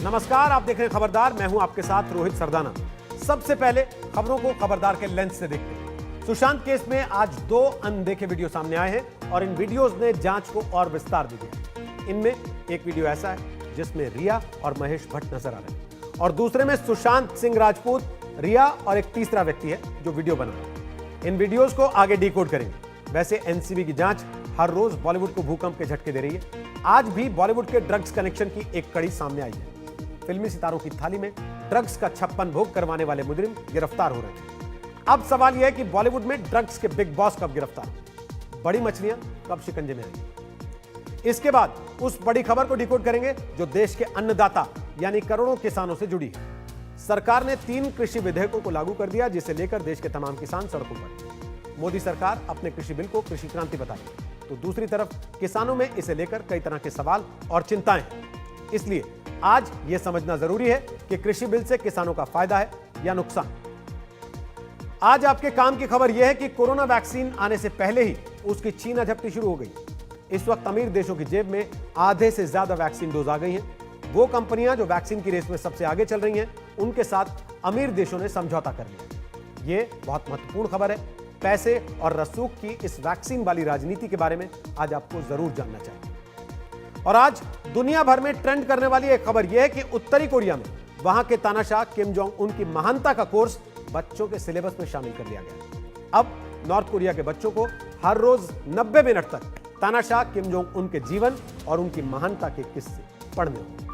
नमस्कार, आप देख रहे हैं खबरदार। मैं हूं आपके साथ रोहित सरदाना। सबसे पहले खबरों को खबरदार के लेंस से देखते हैं। सुशांत केस में आज 2 अनदेखे वीडियो सामने आए हैं और इन वीडियोस ने जांच को और विस्तार दे दिया। इनमें एक वीडियो ऐसा है जिसमें रिया और महेश भट्ट नजर आ रहे हैं और दूसरे में सुशांत सिंह राजपूत, रिया और एक तीसरा व्यक्ति है जो वीडियो बना रहा है। इन वीडियोस को आगे डिकोड करेंगे। वैसे एनसीबी की जांच हर रोज बॉलीवुड को भूकंप के झटके दे रही है। आज भी बॉलीवुड के ड्रग्स कनेक्शन की एक कड़ी सामने आई है। फिल्मी सितारों की थाली में ड्रग्स का 56 भोग करवाने वाले मुजरिम गिरफ्तार हो रहे हैं। अब सवाल यह है कि बॉलीवुड में ड्रग्स के बिग बॉस कब गिरफ्तार होंगे, बड़ी मछलियां कब शिकंजे में आएंगी। इसके बाद उस बड़ी खबर को डिकोड करेंगे जो देश के अन्नदाता यानी करोड़ों किसानों से जुड़ी है। सरकार ने 3 कृषि विधेयकों को लागू कर दिया, जिसे लेकर देश के तमाम किसान सड़कों पर। मोदी सरकार अपने कृषि बिल को कृषि क्रांति बता रही है, तो दूसरी तरफ किसानों में इसे लेकर कई तरह के सवाल और चिंताएं हैं। इसलिए आज यह समझना जरूरी है कि कृषि बिल से किसानों का फायदा है या नुकसान। आज आपके काम की खबर यह है कि कोरोना वैक्सीन आने से पहले ही उसकी छीना झपटी शुरू हो गई। इस वक्त अमीर देशों की जेब में आधे से ज्यादा वैक्सीन डोज आ गई हैं। वो कंपनियां जो वैक्सीन की रेस में सबसे आगे चल रही हैं, उनके साथ अमीर देशों ने समझौता कर लिया। यह बहुत महत्वपूर्ण खबर है। पैसे और रसूख की इस वैक्सीन वाली राजनीति के बारे में आज आपको जरूर जानना चाहिए। और आज दुनिया भर में ट्रेंड करने वाली एक खबर यह है कि उत्तरी कोरिया में वहां के तानाशाह किम जोंग उन की महानता का कोर्स बच्चों के सिलेबस में शामिल कर लिया गया। अब नॉर्थ कोरिया के बच्चों को हर रोज 90 मिनट तक तानाशाह किम जोंग उन के जीवन और उनकी महानता के किस्से पढ़ने होंगे।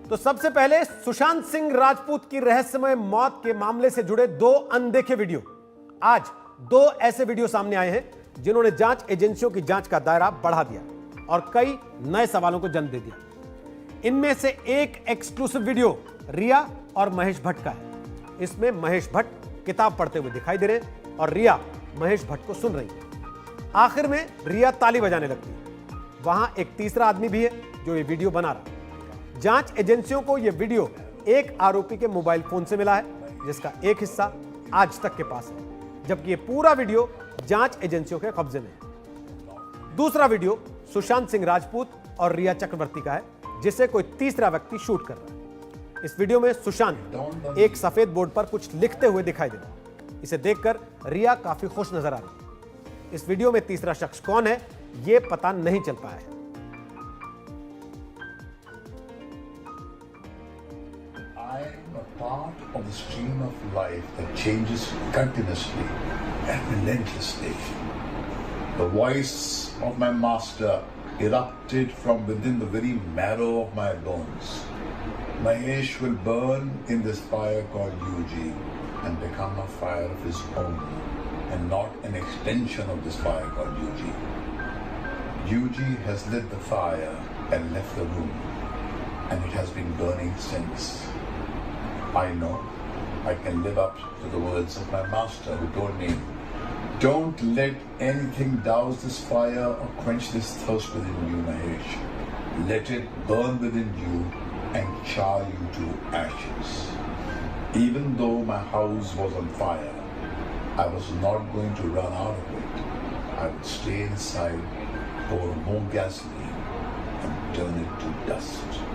तो सबसे पहले सुशांत सिंह राजपूत की रहस्यमय मौत के मामले से जुड़े 2 अनदेखे वीडियो। आज 2 ऐसे वीडियो सामने आए हैं जिन्होंने जांच एजेंसियों की जांच का दायरा बढ़ा दिया और कई नए सवालों को जन्म दे दिया। इनमें से एक एक्सक्लूसिव वीडियो रिया और महेश भट्ट का है। इसमें महेश भट्ट किताब पढ़ते हुए दिखाई दे रहे हैं और रिया महेश भट्ट को सुन रही है। आखिर में रिया ताली बजाने लगती है। वहां एक तीसरा आदमी भी है जो ये वीडियो बना रहा है। जांच एजेंसियों को यह वीडियो एक आरोपी के मोबाइल फोन से मिला है, जिसका एक हिस्सा आज तक के पास है, जबकि यह पूरा वीडियो जांच एजेंसियों के कब्जे में है। दूसरा वीडियो सुशांत सिंह राजपूत और रिया चक्रवर्ती का है, जिसे कोई तीसरा व्यक्ति शूट कर रहा है। इस वीडियो में सुशांत एक सफेद बोर्ड पर कुछ लिखते हुए दिखाई दे रहा है। इसे देखकर रिया काफी खुश नजर आ रही है। इस वीडियो में तीसरा शख्स कौन है, यह पता नहीं चल पाया है। Part of the stream of life that changes continuously and relentlessly. The voice of my master erupted from within the very marrow of my bones. Mahesh will burn in this fire called UG and become a fire of his own and not an extension of this fire called UG. UG has lit the fire and left the room, and it has been burning since. I know I can live up to the words of my master who told me, don't let anything douse this fire or quench this thirst within you, Mahesh. Let it burn within you and char you to ashes. Even though my house was on fire, I was not going to run out of it. I would stay inside, pour more gasoline and turn it to dust.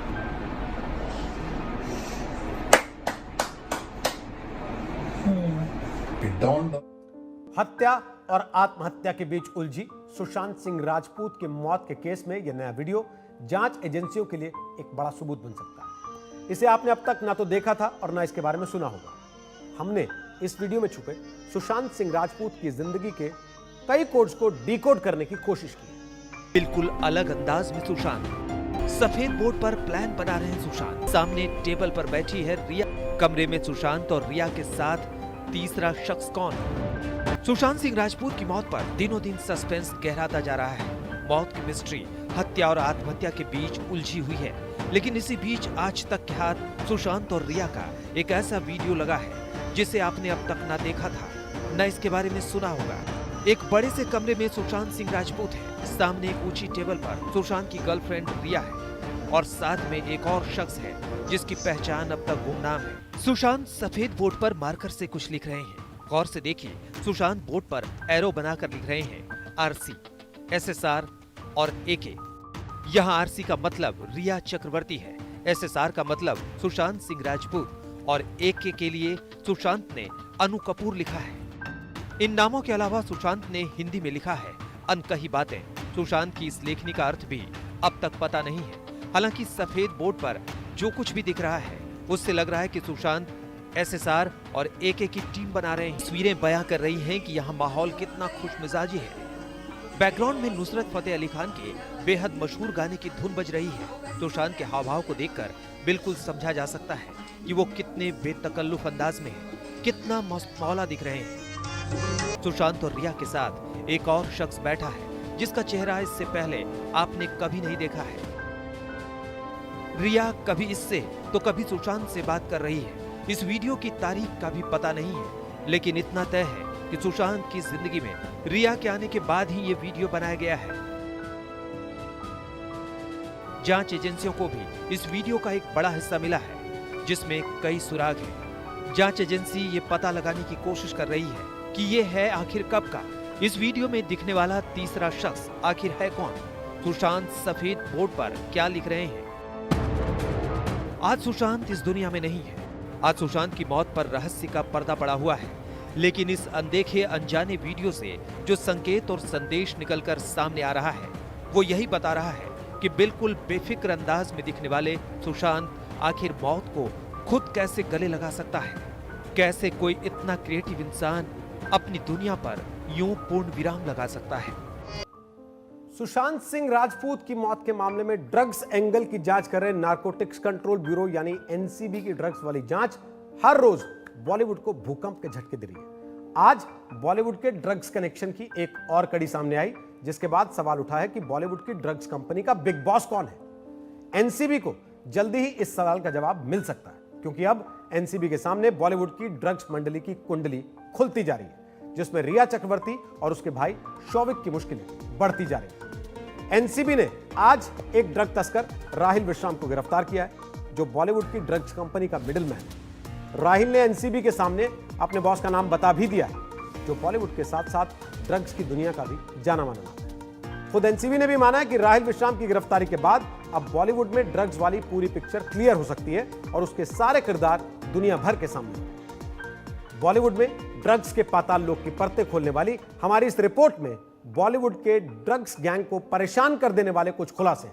हत्या और आत्महत्या के बीच उलझी सुशांत सिंह राजपूत की मौत के case में यह नया वीडियो जांच एजेंसियों के लिए एक बड़ा सबूत बन सकता है। इसे आपने अब तक ना तो देखा था और ना इसके बारे में सुना होगा। हमने इस वीडियो में छुपे सुशांत सिंह राजपूत की जिंदगी के कई कोड्स को डिकोड करने की कोशिश की। बिल्कुल अलग अंदाज में सुशांत सफेद बोर्ड पर प्लान बना रहे हैं। सुशांत सामने टेबल पर बैठी है रिया। कमरे में सुशांत और रिया के साथ तीसरा शख्स कौन? सुशांत सिंह राजपूत की मौत पर दिनों दिन सस्पेंस गहराता जा रहा है। मौत की मिस्ट्री हत्या और आत्महत्या के बीच उलझी हुई है, लेकिन इसी बीच आज तक के हाथ सुशांत और रिया का एक ऐसा वीडियो लगा है जिसे आपने अब तक ना देखा था, न इसके बारे में सुना होगा। एक बड़े से कमरे में सुशांत सिंह राजपूत है। सामने एक ऊंची टेबल पर सुशांत की गर्लफ्रेंड रिया है और साथ में एक और शख्स है जिसकी पहचान अब तक गुमनाम है। सुशांत सफेद बोर्ड पर मार्कर से कुछ लिख रहे हैं। गौर से देखिए, सुशांत बोर्ड पर एरो बनाकर लिख रहे हैं RC, SSR और AK। यहाँ आरसी का मतलब रिया चक्रवर्ती है, एसएसआर का मतलब सुशांत सिंह राजपूत और एके के लिए सुशांत ने अनु कपूर लिखा है। इन नामों के अलावा सुशांत ने हिंदी में लिखा है अनकही बातें। सुशांत की इस लेखनी का अर्थ भी अब तक पता नहीं है। हालांकि सफेद बोर्ड पर जो कुछ भी दिख रहा है उससे लग रहा है कि सुशांत एसएसआर और एके की टीम बना रहे हैं। तस्वीरें बयां कर रही हैं कि यहाँ माहौल कितना खुशमिजाजी है। बैकग्राउंड में नुसरत फतेह अली खान के बेहद मशहूर गाने की धुन बज रही है। सुशांत के हाव भाव को देखकर बिल्कुल समझा जा सकता है कि वो कितने बेतकल्लुफ अंदाज में है, कितना मस्त मौला दिख रहे हैं। सुशांत और रिया के साथ एक और शख्स बैठा है जिसका चेहरा इससे पहले आपने कभी नहीं देखा है। रिया कभी इससे तो कभी सुशांत से बात कर रही है। इस वीडियो की तारीख का भी पता नहीं है, लेकिन इतना तय है कि सुशांत की जिंदगी में रिया के आने के बाद ही ये वीडियो बनाया गया है। जांच एजेंसियों को भी इस वीडियो का एक बड़ा हिस्सा मिला है जिसमें कई सुराग हैं। जांच एजेंसी ये पता लगाने की कोशिश कर रही है कि ये है आखिर कब का। इस वीडियो में दिखने वाला तीसरा शख्स आखिर है कौन? सुशांत सफेद बोर्ड पर क्या लिख रहे हैं? आज सुशांत इस दुनिया में नहीं है। आज सुशांत की मौत पर रहस्य का पर्दा पड़ा हुआ है, लेकिन इस अनदेखे अनजाने वीडियो से जो संकेत और संदेश निकलकर सामने आ रहा है वो यही बता रहा है कि बिल्कुल बेफिक्र अंदाज में दिखने वाले सुशांत आखिर मौत को खुद कैसे गले लगा सकता है। कैसे कोई इतना क्रिएटिव इंसान अपनी दुनिया पर यूं पूर्ण विराम लगा सकता है। सुशांत सिंह राजपूत की मौत के मामले में ड्रग्स एंगल की जांच कर रहे नारकोटिक्स कंट्रोल ब्यूरो यानी एनसीबी की ड्रग्स वाली जांच हर रोज बॉलीवुड को भूकंप के झटके दे रही है। आज बॉलीवुड के ड्रग्स कनेक्शन की एक और कड़ी सामने आई, जिसके बाद सवाल उठा है कि बॉलीवुड की ड्रग्स कंपनी का बिग बॉस कौन है। एनसीबी को जल्दी ही इस सवाल का जवाब मिल सकता है, क्योंकि अब एनसीबी के सामने बॉलीवुड की ड्रग्स मंडली की कुंडली खुलती जा रही है, जिसमें रिया चक्रवर्ती और उसके भाई शौविक की मुश्किलें बढ़ती जा रही है। एनसीबी ने आज एक ड्रग तस्कर राहिल विश्राम को गिरफ्तार किया है, जो बॉलीवुड की ड्रग्स कंपनी का मिडिलमैन है। राहिल ने एनसीबी के सामने अपने बॉस का नाम बता भी दिया है, जो बॉलीवुड के साथ साथ ड्रग्स की दुनिया का भी जाना माना नाम है। खुद एनसीबी ने भी माना है कि राहिल विश्राम की गिरफ्तारी के बाद अब बॉलीवुड में ड्रग्स वाली पूरी पिक्चर क्लियर हो सकती है और उसके सारे किरदार दुनिया भर के सामने। बॉलीवुड में ड्रग्स के पाताल लोक की परतें खोलने वाली हमारी इस रिपोर्ट में बॉलीवुड के ड्रग्स गैंग को परेशान कर देने वाले कुछ खुलासे।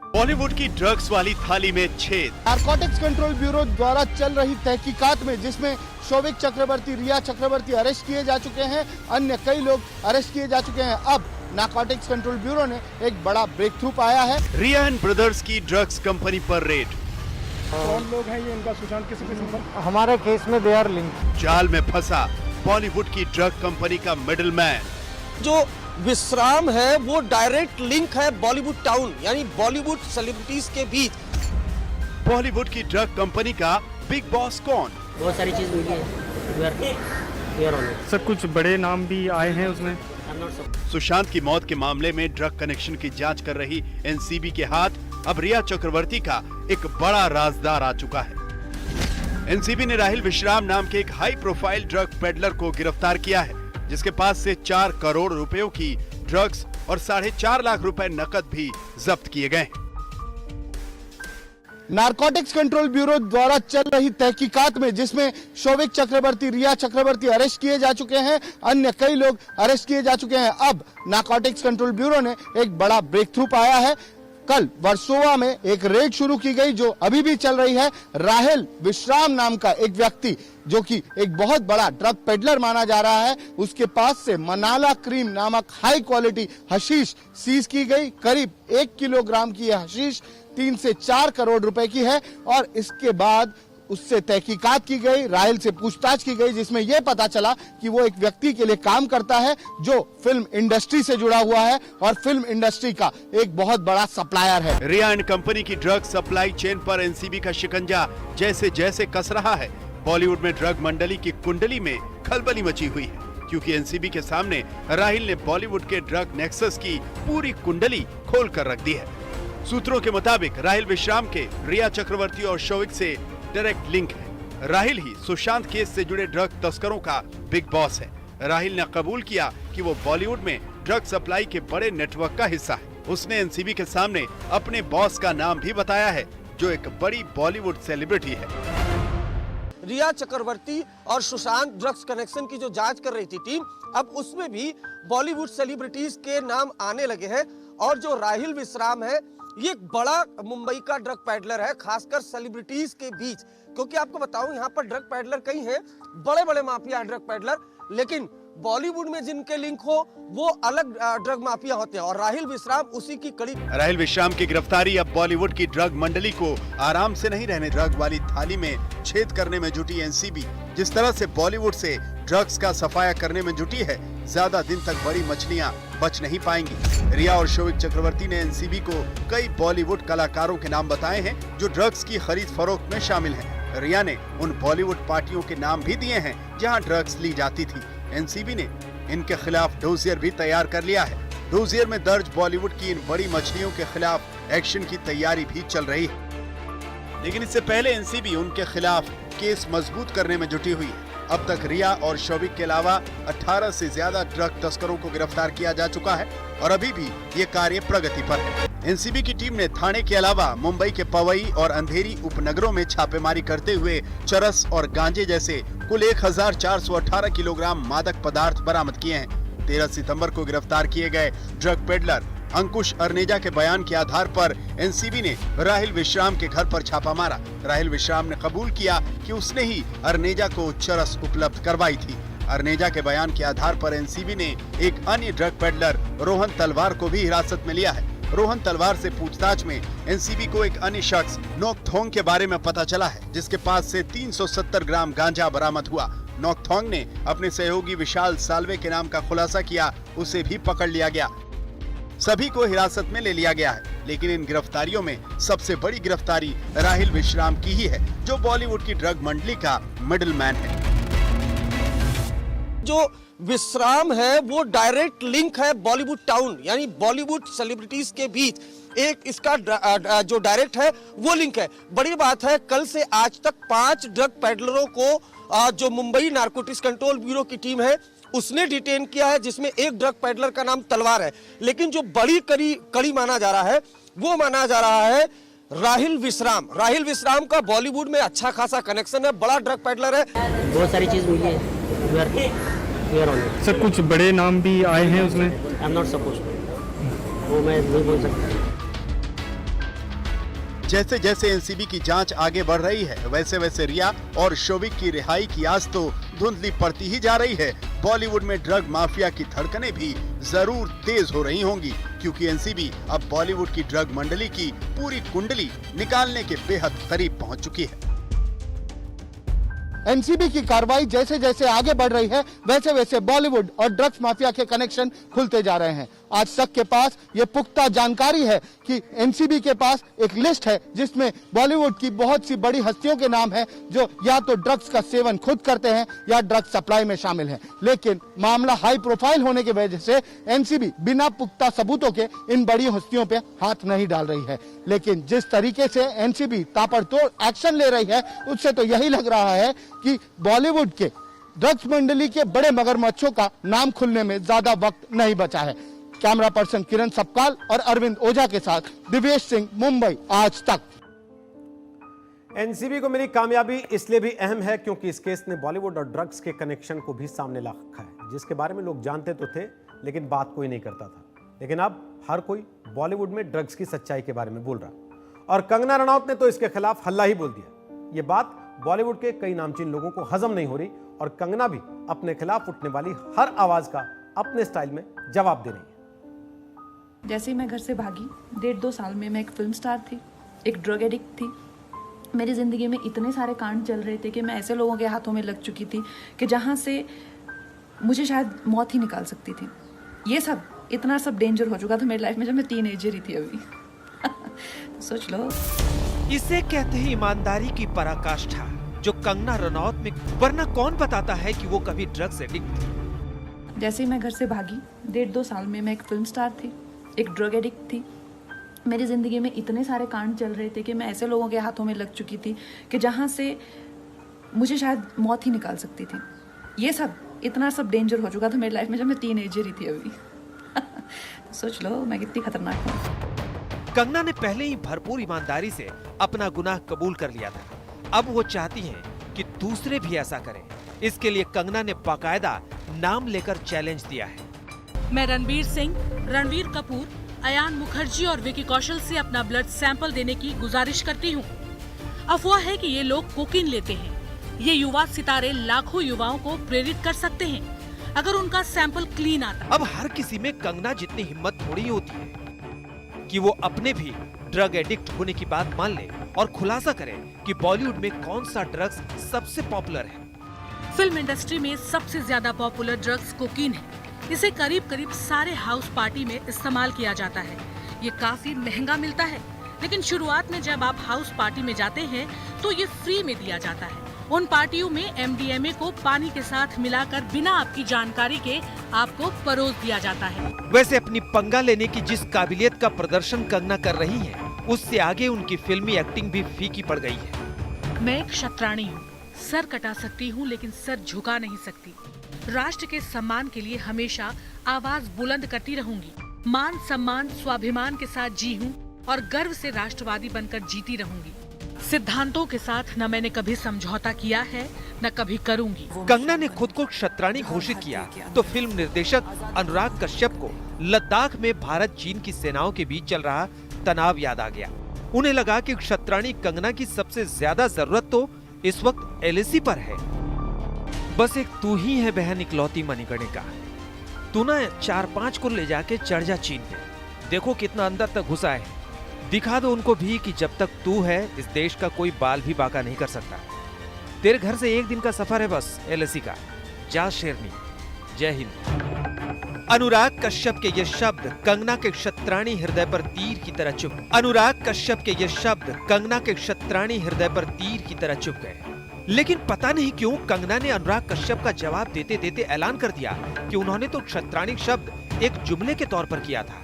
बॉलीवुड की ड्रग्स वाली थाली में छेद। नारकोटिक्स कंट्रोल ब्यूरो द्वारा चल रही तहकीकात में जिसमें शौविक चक्रवर्ती, रिया चक्रवर्ती अरेस्ट किए जा चुके हैं, अन्य कई लोग अरेस्ट किए जा चुके हैं। अब नारकोटिक्स कंट्रोल ब्यूरो ने एक बड़ा ब्रेक थ्रू पाया है। रिया एंड ब्रदर्स की ड्रग्स कंपनी पर रेड। कौन लोग हैं ये, इनका सुशांत किसी किस्म पर? हमारे केस में दे आर लिंक। जाल में फंसा बॉलीवुड की ड्रग कंपनी का मिडलमैन। जो विश्राम है वो डायरेक्ट लिंक है बॉलीवुड टाउन यानी बॉलीवुड सेलिब्रिटीज के बीच। बॉलीवुड की ड्रग कंपनी का बिग बॉस कौन? बहुत सारी चीज मिली है। सर कुछ बड़े नाम भी आए हैं उसमें। सुशांत की मौत के मामले में ड्रग कनेक्शन की जांच कर रही एनसीबी के हाथ अब रिया चक्रवर्ती का एक बड़ा राजदार आ चुका है। एनसीबी ने राहिल विश्राम नाम के एक हाई प्रोफाइल ड्रग पेडलर को गिरफ्तार किया है, जिसके पास से 4 करोड़ रुपयों की ड्रग्स और 4.5 लाख रुपए नकद भी जब्त किए गए। नारकोटिक्स कंट्रोल ब्यूरो द्वारा चल रही तहकीकात में जिसमें शौविक चक्रवर्ती, रिया चक्रवर्ती अरेस्ट किए जा चुके हैं, अन्य कई लोग अरेस्ट किए जा चुके हैं। अब नारकोटिक्स कंट्रोल ब्यूरो ने एक बड़ा ब्रेक थ्रू पाया है। कल वर्सोवा में एक रेड शुरू की गई जो अभी भी चल रही है। राहिल विश्राम नाम का एक व्यक्ति जो कि एक बहुत बड़ा ड्रग पेडलर माना जा रहा है, उसके पास से मनाला क्रीम नामक हाई क्वालिटी हशीश सीज की गई। करीब 1 किलोग्राम की यह हशीश 3 से 4 करोड़ रुपए की है और इसके बाद उससे तहकीकात की गई, राहिल से पूछताछ की गई, जिसमें यह पता चला कि वो एक व्यक्ति के लिए काम करता है जो फिल्म इंडस्ट्री से जुड़ा हुआ है और फिल्म इंडस्ट्री का एक बहुत बड़ा सप्लायर है। रिया एंड कंपनी की ड्रग सप्लाई चेन पर एनसीबी का शिकंजा जैसे जैसे कस रहा है, बॉलीवुड में ड्रग मंडली की कुंडली में खलबली मची हुई है, क्योंकि एनसीबी के सामने राहिल ने बॉलीवुड के ड्रग नेक्सस की पूरी कुंडली खोल कर रख दी है। सूत्रों के मुताबिक राहिल विश्राम के रिया चक्रवर्ती और शौविक से डायरेक्ट लिंक है। राहिल ही सुशांत केस से जुड़े ड्रग तस्करों का बिग बॉस है। राहिल ने कबूल किया कि वो बॉलीवुड में ड्रग सप्लाई के बड़े नेटवर्क का हिस्सा है। उसने एनसीबी के सामने अपने बॉस का नाम भी बताया है, जो एक बड़ी बॉलीवुड सेलिब्रिटी है। रिया चक्रवर्ती और सुशांत ड्रग्स कनेक्शन की जो जांच कर रही थी टीम, अब उसमें भी बॉलीवुड सेलिब्रिटीज के नाम आने लगे हैं। और जो राहिल विश्राम है, ये एक बड़ा मुंबई का ड्रग पैडलर है, खासकर सेलिब्रिटीज के बीच। क्योंकि आपको बताऊं, यहाँ पर ड्रग पैडलर कई हैं, बड़े बड़े माफिया ड्रग पैडलर, लेकिन बॉलीवुड में जिनके लिंक हो वो अलग ड्रग माफिया होते हैं, और राहिल विश्राम उसी की कड़ी। राहिल विश्राम की गिरफ्तारी अब बॉलीवुड की ड्रग मंडली को आराम से नहीं रहने, ड्रग वाली थाली में छेद करने में जुटी एनसीबी जिस तरह से बॉलीवुड से ड्रग्स का सफाया करने में जुटी है, ज्यादा दिन तक बड़ी मछलियां बच नहीं पाएंगी। रिया और शोविक चक्रवर्ती ने एनसीबी को कई बॉलीवुड कलाकारों के नाम बताए हैं जो ड्रग्स की खरीद फरोख्त में शामिल हैं। रिया ने उन बॉलीवुड पार्टियों के नाम भी दिए हैं जहां ड्रग्स ली जाती थी। एनसीबी ने इनके खिलाफ डोजियर भी तैयार कर लिया है। डोजियर में दर्ज बॉलीवुड की इन बड़ी मछलियों के खिलाफ एक्शन की तैयारी भी चल रही है। लेकिन इससे पहले एनसीबी उनके खिलाफ केस मजबूत करने में जुटी हुई है। अब तक रिया और शोविक के अलावा 18 से ज्यादा ड्रग तस्करों को गिरफ्तार किया जा चुका है और अभी भी ये कार्य प्रगति पर है। एनसीबी की टीम ने थाने के अलावा मुंबई के पवई और अंधेरी उपनगरों में छापेमारी करते हुए चरस और गांजे जैसे कुल 1418 किलोग्राम मादक पदार्थ बरामद किए हैं। 13 सितंबर को गिरफ्तार किए गए ड्रग पेडलर अंकुश अर्नेजा के बयान के आधार पर एनसीबी ने राहिल विश्राम के घर पर छापा मारा। राहिल विश्राम ने कबूल किया कि उसने ही अर्नेजा को चरस उपलब्ध करवाई थी। अर्नेजा के बयान के आधार पर एनसीबी ने एक अन्य ड्रग पेडलर रोहन तलवार को भी हिरासत में लिया है। रोहन तलवार से पूछताछ में एनसीबी को एक अन्य शख्स नोकथोंग के बारे में पता चला है, जिसके पास से 370 ग्राम गांजा बरामद हुआ। नोकथोंग ने अपने सहयोगी विशाल साल्वे के नाम का खुलासा किया, उसे भी पकड़ लिया गया। सभी को हिरासत में ले लिया गया है, लेकिन इन गिरफ्तारियों में सबसे बड़ी गिरफ्तारी राहिल विश्राम की ही है, जो बॉलीवुड की ड्रग मंडली का मिडलमैन है। जो विश्राम है वो डायरेक्ट लिंक है बॉलीवुड टाउन, यानी बॉलीवुड सेलिब्रिटीज के बीच एक इसका जो डायरेक्ट है वो लिंक है। बड़ी बात है, कल से आज तक 5 ड्रग पैडलरों को जो मुंबई नारकोटिक्स कंट्रोल ब्यूरो की टीम है उसने डिटेन किया है, जिसमें एक ड्रग पैडलर का नाम तलवार है। लेकिन जो बड़ी कड़ी माना जा रहा है वो माना जा रहा है राहिल विश्राम। राहिल विश्राम का बॉलीवुड में अच्छा खासा कनेक्शन है, बड़ा ड्रग पैडलर है। बहुत सारी चीज मिली है सर, कुछ बड़े नाम भी आए हैं उसमें। आई एम नॉट सपोज, वो मैं नहीं बोल सकता। जैसे जैसे एनसीबी की जांच आगे बढ़ रही है, वैसे वैसे रिया और शोविक की रिहाई की आस तो धुंधली पड़ती ही जा रही है। बॉलीवुड में ड्रग माफिया की धड़कनें भी जरूर तेज हो रही होंगी, क्योंकि एनसीबी अब बॉलीवुड की ड्रग मंडली की पूरी कुंडली निकालने के बेहद करीब पहुंच चुकी है। एनसीबी की कार्रवाई जैसे जैसे आगे बढ़ रही है, वैसे वैसे बॉलीवुड और ड्रग्स माफिया के कनेक्शन खुलते जा रहे हैं। आज तक के पास ये पुख्ता जानकारी है कि एनसीबी के पास एक लिस्ट है जिसमें बॉलीवुड की बहुत सी बड़ी हस्तियों के नाम है जो या तो ड्रग्स का सेवन खुद करते हैं या ड्रग्स सप्लाई में शामिल हैं। लेकिन मामला हाई प्रोफाइल होने की वजह से एनसीबी बिना पुख्ता सबूतों के इन बड़ी हस्तियों पे हाथ नहीं डाल रही है। लेकिन जिस तरीके से एनसीबी ताबड़तोड़ एक्शन ले रही है, उससे तो यही लग रहा है कि बॉलीवुड के ड्रग्स मंडली के बड़े मगरमच्छों का नाम खुलने में ज्यादा वक्त नहीं बचा है। कैमरा पर्सन किरण सपकाल और अरविंद ओझा के साथ दिवेश सिंह, मुंबई आज तक। एनसीबी को मिली कामयाबी इसलिए भी अहम है क्योंकि इस केस ने बॉलीवुड और ड्रग्स के कनेक्शन को भी सामने ला रखा है, जिसके बारे में लोग जानते तो थे लेकिन बात कोई नहीं करता था। लेकिन अब हर कोई बॉलीवुड में ड्रग्स की सच्चाई के बारे में बोल रहा, और कंगना रनौत ने तो इसके खिलाफ हल्ला ही बोल दिया। ये बात बॉलीवुड के कई नामचीन लोगों को हजम नहीं हो रही, और कंगना भी अपने खिलाफ उठने वाली हर आवाज का अपने स्टाइल में जवाब दे रही है। जैसे ही मैं घर से भागी, 1.5-2 साल में मैं एक फिल्म स्टार थी, एक ड्रग एडिक्ट थी। मेरी ज़िंदगी में इतने सारे कांड चल रहे थे कि मैं ऐसे लोगों के हाथों में लग चुकी थी कि जहाँ से मुझे शायद मौत ही निकाल सकती थी। ये सब इतना सब डेंजर हो चुका था मेरी लाइफ में जब मैं टीनेजर ही थी अभी। तो सोच लो। इसे कहते हैं ईमानदारी की पराकाष्ठा, जो कंगना रनौत में, वरना कौन बताता है कि वो कभी ड्रग्स एडिक्ट थी। जैसे ही मैं घर से भागी, 1.5-2 साल में मैं एक फिल्म स्टार थी, एक ड्रग एडिक्ट थी। मेरी ज़िंदगी में इतने सारे कांड चल रहे थे कि मैं ऐसे लोगों के हाथों में लग चुकी थी कि जहाँ से मुझे शायद मौत ही निकाल सकती थी। ये सब इतना सब डेंजर हो चुका था मेरी लाइफ में जब मैं टीनेजर ही थी अभी। सोच लो मैं कितनी खतरनाक हूँ। कंगना ने पहले ही भरपूर ईमानदारी से अपना गुनाह कबूल कर लिया था। अब वो चाहती हैं कि दूसरे भी ऐसा करें। इसके लिए कंगना ने बाकायदा नाम लेकर चैलेंज दिया है। मैं रणवीर सिंह, रणवीर कपूर, अयान मुखर्जी और विकी कौशल से अपना ब्लड सैंपल देने की गुजारिश करती हूँ। अफवाह है कि ये लोग कोकीन लेते हैं। ये युवा सितारे लाखों युवाओं को प्रेरित कर सकते हैं अगर उनका सैंपल क्लीन आता। अब हर किसी में कंगना जितनी हिम्मत थोड़ी होती है कि वो अपने भी ड्रग एडिक्ट होने की बात मान ले और खुलासा करे कि बॉलीवुड में कौन सा ड्रग्स सबसे पॉपुलर है। फिल्म इंडस्ट्री में सबसे ज्यादा पॉपुलर ड्रग्स कोकीन है। इसे करीब करीब सारे हाउस पार्टी में इस्तेमाल किया जाता है। ये काफी महंगा मिलता है, लेकिन शुरुआत में जब आप हाउस पार्टी में जाते हैं तो ये फ्री में दिया जाता है। उन पार्टियों में MDMA को पानी के साथ मिलाकर बिना आपकी जानकारी के आपको परोस दिया जाता है। वैसे अपनी पंगा लेने की जिस काबिलियत का प्रदर्शन कंगना कर रही है, उससे आगे उनकी फिल्मी एक्टिंग भी फीकी पड़ गई है। मैं एक शतरानी हूँ, सर कटा सकती हूँ लेकिन सर झुका नहीं सकती। राष्ट्र के सम्मान के लिए हमेशा आवाज बुलंद करती रहूंगी। मान सम्मान स्वाभिमान के साथ जी हूँ और गर्व से राष्ट्रवादी बनकर जीती रहूंगी। सिद्धांतों के साथ न मैंने कभी समझौता किया है न कभी करूंगी। कंगना ने खुद को शतरानी घोषित किया तो फिल्म निर्देशक अनुराग कश्यप को लद्दाख में भारत चीन की सेनाओं के बीच चल रहा तनाव याद आ गया। उन्हें लगा कि शतरानी कंगना की सबसे ज्यादा जरूरत तो इस वक्त LAC पर है। बस एक तू ही है बहन इकलौती मणिकर्णिका। तू ना 4-5 को ले जाके चढ़ जा चीन पे, देखो कितना अंदर तक घुसा है। दिखा दो उनको भी कि जब तक तू है इस देश का कोई बाल भी बाका नहीं कर सकता। तेरे घर से एक दिन का सफर है बस LAC का। जा शेरनी, जय हिंद। अनुराग कश्यप के ये शब्द कंगना के शतरानी हृदय पर तीर की तरह चुभ अनुराग कश्यप के ये शब्द कंगना के शतरानी हृदय पर तीर की तरह चुभ गए। लेकिन पता नहीं क्यों कंगना ने अनुराग कश्यप का जवाब देते देते ऐलान कर दिया कि उन्होंने तो शतरानी शब्द एक जुमले के तौर पर किया था।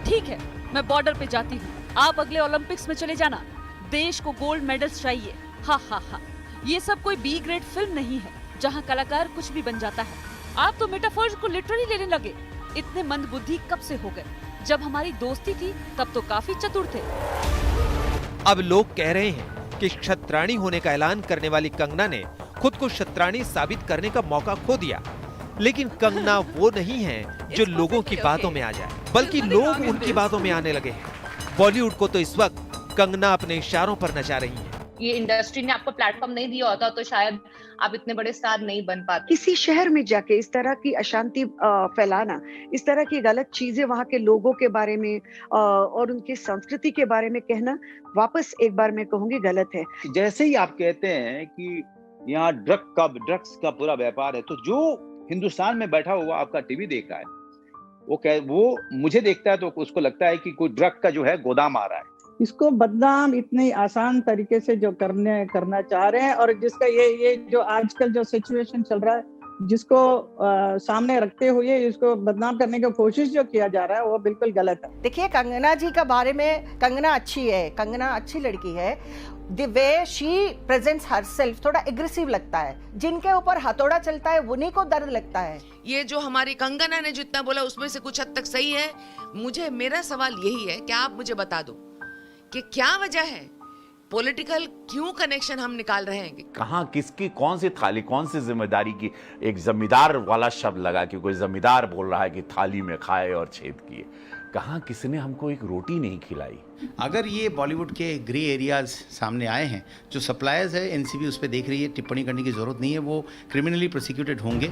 ठीक है, मैं बॉर्डर पे जाती हूँ, आप अगले ओलंपिक्स में चले जाना। देश को गोल्ड मेडल्स चाहिए। हा हा हा। ये सब कोई B ग्रेड फिल्म नहीं है जहाँ कलाकार कुछ भी बन जाता है। आप तो मेटाफर्स को लिटरली लेने लगे। इतने मंदबुद्धि कब से हो गए? जब हमारी दोस्ती थी तब तो काफी चतुर थे। अब लोग कह रहे हैं कि शतरानी होने का ऐलान करने वाली कंगना ने खुद को शतरानी साबित करने का मौका खो दिया। लेकिन कंगना वो नहीं है जो लोगों की बातों में आ जाए, बल्कि लोग उनकी बातों में आने लगे हैं। बॉलीवुड को तो इस वक्त कंगना अपने इशारों पर नचा रही है। ये इंडस्ट्री ने आपको प्लेटफॉर्म नहीं दिया होता तो शायद आप इतने बड़े स्टार नहीं बन पाते। किसी शहर में जाके इस तरह की अशांति फैलाना, इस तरह की गलत चीजें वहाँ के लोगों के बारे में और उनकी संस्कृति के बारे में कहना, वापस एक बार मैं कहूंगी गलत है। जैसे ही आप कहते हैं कि यहाँ ड्रग्स का पूरा व्यापार है, तो जो हिंदुस्तान में बैठा हुआ आपका टीवी देख रहा है, वो मुझे देखता है तो उसको लगता है कि कोई ड्रग का जो है गोदाम आ रहा है। इसको बदनाम इतने आसान तरीके से जो करना चाह रहे हैं, और जिसका ये जो आजकल जो सिचुएशन चल रहा है, जिसको सामने रखते हुए इसको बदनाम करने की कोशिश जो किया जा रहा है, वो बिल्कुल गलत है। देखिए, कंगना जी का बारे में, कंगना अच्छी है, कंगना अच्छी लड़की है। The way she presents herself थोड़ा एग्रेसिव लगता है। जिनके ऊपर हथौड़ा चलता है उन्हीं को दर्द लगता है। ये जो हमारी कंगना ने जितना बोला उसमें से कुछ हद तक सही है। मेरा सवाल यही है कि आप मुझे बता दो कि क्या वजह है, पॉलिटिकल क्यों कनेक्शन हम निकाल रहे हैं? कहाँ किसकी कौन सी थाली, कौन सी जिम्मेदारी की एक जमींदार वाला शब्द लगा कि कोई जमींदार बोल रहा है कि थाली में खाए और छेद किए। कहाँ किसने हमको एक रोटी नहीं खिलाई। अगर ये बॉलीवुड के ग्रे एरियाज सामने आए हैं, जो सप्लायर्स है NCB उस पर देख रही है, टिप्पणी करने की जरूरत नहीं है, वो क्रिमिनली प्रोसिक्यूटेड होंगे।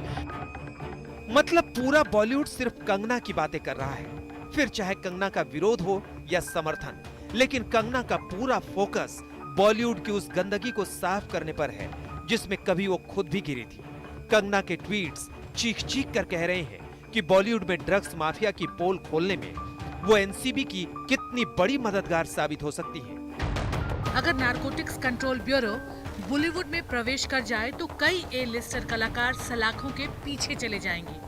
मतलब पूरा बॉलीवुड सिर्फ कंगना की बातें कर रहा है, फिर चाहे कंगना का विरोध हो या समर्थन, लेकिन कंगना का पूरा फोकस बॉलीवुड की उस गंदगी को साफ करने पर है जिसमें कभी वो खुद भी गिरी थी। कंगना के ट्वीट्स चीख कर कह रहे हैं कि बॉलीवुड में ड्रग्स माफिया की पोल खोलने में वो NCB की कितनी बड़ी मददगार साबित हो सकती है। अगर नारकोटिक्स कंट्रोल ब्यूरो बॉलीवुड में प्रवेश कर जाए तो कई A-लिस्टर कलाकार सलाखों के पीछे चले जाएंगे।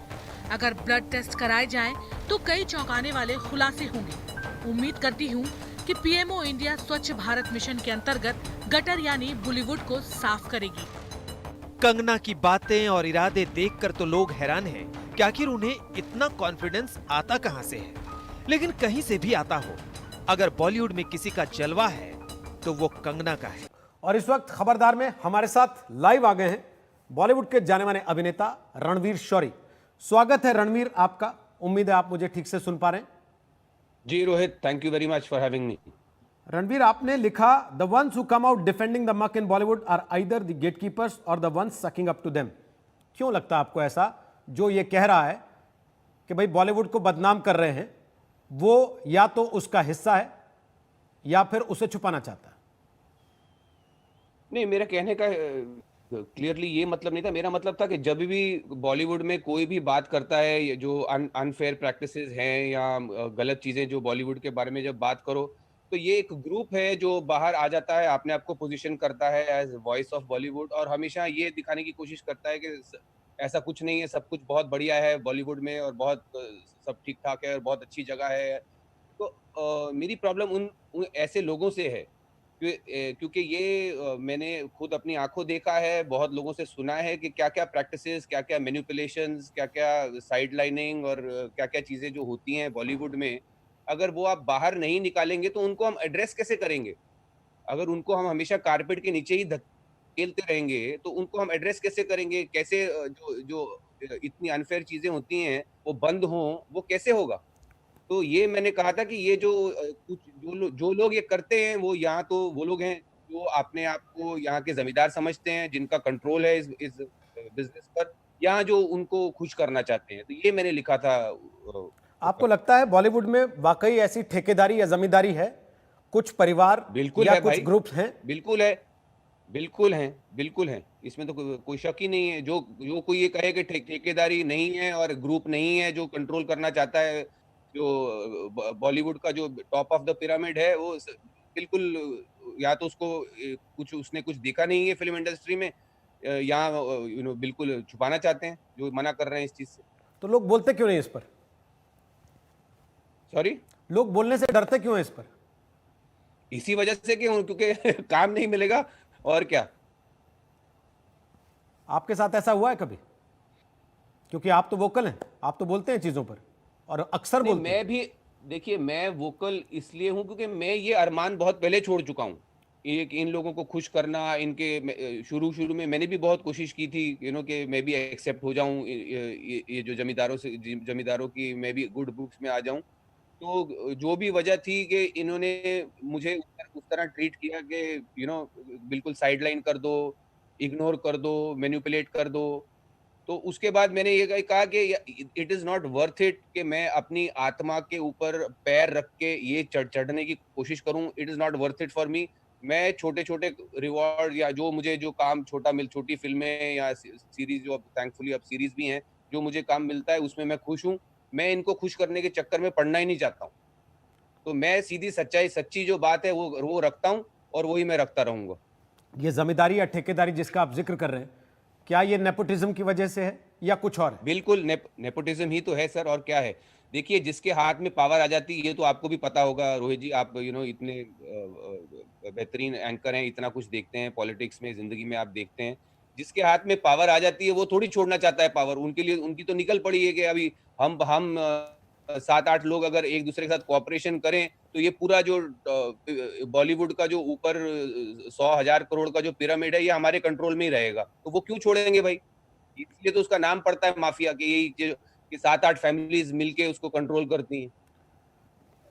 अगर ब्लड टेस्ट कराए जाएं तो कई चौंकाने वाले खुलासे होंगे। उम्मीद करती हूँ कि PMO इंडिया स्वच्छ भारत मिशन के अंतर्गत गटर यानी बॉलीवुड को साफ करेगी। कंगना की बातें और इरादे देखकर तो लोग हैरान हैं कि आखिर उन्हें इतना कॉन्फिडेंस आता कहां से है। लेकिन कहीं से भी आता हो, अगर बॉलीवुड में किसी का जलवा है तो वो कंगना का है। और इस वक्त खबरदार में हमारे साथ लाइव आ गए हैं बॉलीवुड के जाने माने अभिनेता रणवीर शौरी। स्वागत है रणवीर आपका, उम्मीद है आप मुझे ठीक से सुन पा रहे हैं। जी Rohit, thank you very much for having me. Ranveer, आपने लिखा the ones who come out defending the muck in Bollywood are either the gatekeepers और the ones sucking up to them. क्यों लगता है आपको ऐसा, जो ये कह रहा है कि भाई बॉलीवुड को बदनाम कर रहे हैं, वो या तो उसका हिस्सा है या फिर उसे छुपाना चाहता है? नहीं, मेरा कहने का क्लियरली ये मतलब नहीं था। मेरा मतलब था कि जब भी बॉलीवुड में कोई भी बात करता है, जो अनफेयर प्रैक्टिसेस हैं या गलत चीजें जो बॉलीवुड के बारे में जब बात करो, तो ये एक ग्रुप है जो बाहर आ जाता है, अपने आप को पोजीशन करता है एज वॉइस ऑफ बॉलीवुड, और हमेशा ये दिखाने की कोशिश करता है कि ऐसा कुछ नहीं है, सब कुछ बहुत बढ़िया है बॉलीवुड में और बहुत सब ठीक ठाक है और बहुत अच्छी जगह है। तो मेरी प्रॉब्लम उन ऐसे लोगों से है क्योंकि ये मैंने खुद अपनी आंखों देखा है, बहुत लोगों से सुना है कि क्या क्या प्रैक्टिसेस, क्या क्या मैनिपुलेशंस, क्या क्या साइड लाइनिंग और क्या क्या चीजें जो होती हैं बॉलीवुड में, अगर वो आप बाहर नहीं निकालेंगे तो उनको हम एड्रेस कैसे करेंगे? अगर उनको हम हमेशा कारपेट के नीचे ही धकेलते रहेंगे तो उनको हम एड्रेस कैसे करेंगे? कैसे जो इतनी अनफेयर चीजें होती हैं वो बंद हों, वो कैसे होगा? तो ये मैंने कहा था कि ये जो कुछ जो लोग ये करते हैं, वो यहाँ तो वो लोग हैं जो अपने आप को यहाँ के जमींदार समझते हैं, जिनका कंट्रोल है इस बिजनेस पर, या जो उनको खुश करना चाहते हैं। तो ये मैंने लिखा था। आपको लगता है बॉलीवुड में वाकई ऐसी ठेकेदारी या जमींदारी है? कुछ परिवार बिल्कुल या है कुछ भाई, ग्रुप्स हैं? बिल्कुल है, बिल्कुल है, इसमें तो कोई शक ही नहीं है। जो कोई ये कहे कि ठेकेदारी नहीं है और ग्रुप नहीं है जो कंट्रोल करना चाहता है, जो बॉलीवुड का जो टॉप ऑफ द पिरामिड है, वो बिल्कुल या तो उसको कुछ उसने कुछ देखा नहीं है फिल्म इंडस्ट्री में, या बिल्कुल छुपाना चाहते हैं, जो मना कर रहे हैं इस चीज से। तो लोग बोलते क्यों नहीं इस पर? सॉरी, लोग बोलने से डरते क्यों है इस पर? इसी वजह से कि क्योंकि काम नहीं मिलेगा, और क्या। आपके साथ ऐसा हुआ है कभी? क्योंकि आप तो वोकल हैं, आप तो बोलते हैं चीजों पर और अक्सर बोलते हैं। मैं भी, देखिए, मैं वोकल इसलिए हूं क्योंकि मैं ये अरमान बहुत पहले छोड़ चुका हूं, इन लोगों को खुश करना। इनके शुरू में मैंने भी बहुत कोशिश की थी कि मैं भी एक्सेप्ट हो जाऊं, ये जो जमींदारों की मैं भी गुड बुक्स में आ जाऊं। तो जो भी वजह थी कि इन्होंने मुझे उस तरह ट्रीट किया कि बिल्कुल साइडलाइन कर दो, इग्नोर कर दो, मैनिपुलेट कर दो। तो उसके बाद मैंने ये कहा कि it is not worth it कि मैं अपनी आत्मा के ऊपर पैर रख के ये चढ़ने की कोशिश करूं। It is not worth it for me. मैं छोटे छोटे रिवॉर्ड या जो काम छोटी फिल्में या सीरीज, जो अब थैंकफुली अब सीरीज भी हैं, जो मुझे काम मिलता है उसमें मैं खुश हूं। मैं इनको खुश करने के चक्कर में पड़ना ही नहीं चाहता हूं। तो मैं सीधी सच्ची जो बात है वो रखता हूं और वही मैं रखता रहूंगा। ये जमींदारी या ठेकेदारी जिसका आप जिक्र कर रहे हैं, क्या ये नेपोटिज्म की वजह से है या कुछ और है? बिल्कुल नेपोटिज्म ही तो है सर, और क्या है। देखिए, जिसके हाथ में पावर आ जाती है, ये तो आपको भी पता होगा रोहित जी, आप इतने बेहतरीन एंकर हैं, इतना कुछ देखते हैं पॉलिटिक्स में, जिंदगी में आप देखते हैं, जिसके हाथ में पावर आ जाती है वो थोड़ी छोड़ना चाहता है पावर। उनके लिए उनकी तो निकल पड़ी है कि अभी हम 7-8 लोग अगर एक दूसरे के साथ कोऑपरेशन करें तो ये पूरा जो बॉलीवुड का जो ऊपर 100,000 करोड़ का जो पिरामिड है, ये हमारे कंट्रोल में ही रहेगा। तो वो क्यों छोड़ेंगे भाई? इसलिए तो उसका नाम पड़ता है माफिया, कि 7-8 फैमिलीज मिलके उसको कंट्रोल करती हैं।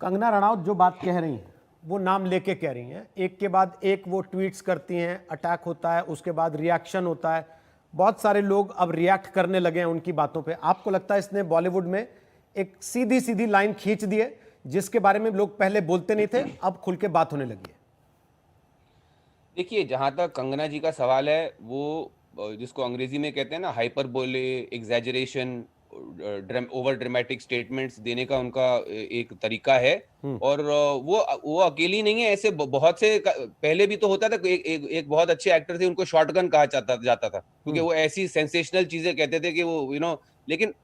कंगना रनौत जो बात कह रही हैं वो नाम लेके कह रही हैं, एक के बाद एक वो ट्वीट्स करती हैं, अटैक होता है, उसके बाद रिएक्शन होता है, बहुत सारे लोग अब रिएक्ट करने लगे हैं उनकी बातों पे। आपको लगता है इसने बॉलीवुड में एक सीधी लाइन खींच दी है, जिसके बारे में लोग पहले बोलते नहीं थे, अब खुल के बात होने लगी है? देखिए, जहां तक कंगना जी का सवाल है, वो जिसको अंग्रेजी में कहते हैं ना hyperbole, exaggeration, over dramatic statements देने का उनका एक तरीका है। और वो अकेली नहीं है, ऐसे बहुत से पहले भी तो होता था। एक बहुत अच्छे एक्टर थे, उनको शॉटगन कहा जाता था, क्योंकि वो ऐसी सेंसेशनल चीजें कहते थे कि वो लेकिन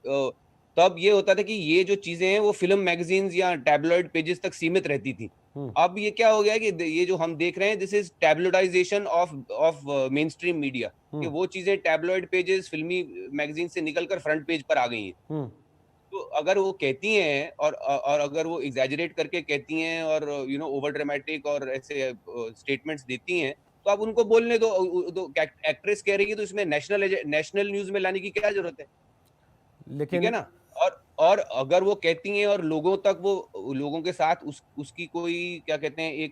तब ये होता था कि ये जो चीजें हैं वो फिल्म मैगजीन्स या टैबलॉइड पेजेस तक सीमित रहती थी। अब ये क्या हो गया है कि ये जो हम देख रहे हैं, this is tabloidization of mainstream media, कि वो चीजें टैबलॉइड पेजेस, फिल्मी मैगजीन से निकलकर फ्रंट पेज पर आ गई हैं। तो अगर वो कहती हैं और अगर वो एग्जैजरेट करके कहती हैं और ओवर ड्रामेटिक और ऐसे स्टेटमेंट्स देती हैं, तो आप उनको बोलने दो। एक्ट्रेस कह रही है तो इसमें नेशनल न्यूज में लाने की क्या जरूरत है? लेकिन ठीक है ना। और अगर वो कहती हैं और लोगों तक वो लोगों के साथ उसकी कोई क्या कहते हैं